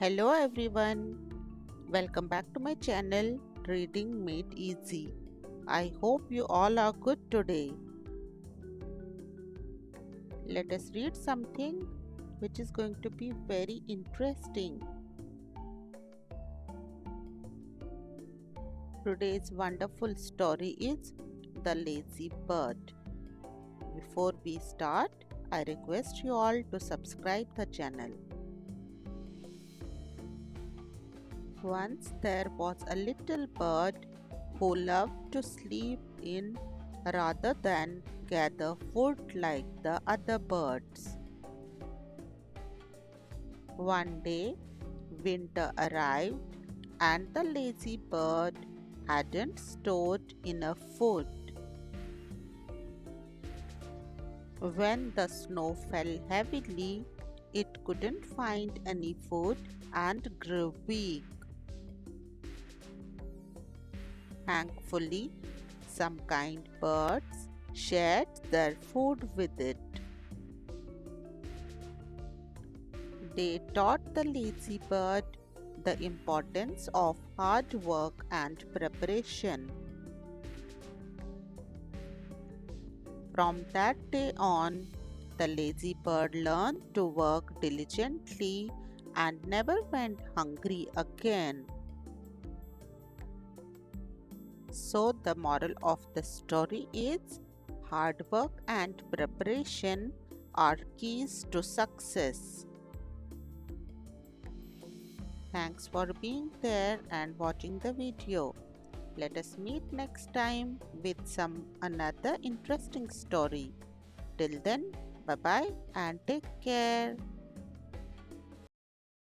Hello everyone, welcome back to my channel Reading Made Easy. I hope you all are good today. Let us read something which is going to be very interesting. Today's wonderful story is The Lazy Bird. Before we start, I request you all to subscribe the channel. Once there was a little bird who loved to sleep in rather than gather food like the other birds. One day, winter arrived and the lazy bird hadn't stored enough food. When the snow fell heavily, it couldn't find any food and grew weak. Thankfully, some kind birds shared their food with it. They taught the lazy bird the importance of hard work and preparation. From that day on, the lazy bird learned to work diligently and never went hungry again. So, the moral of the story is hard work and preparation are keys to success. Thanks for being there and watching the video. Let us meet next time with some another interesting story. Till then, bye bye and take care.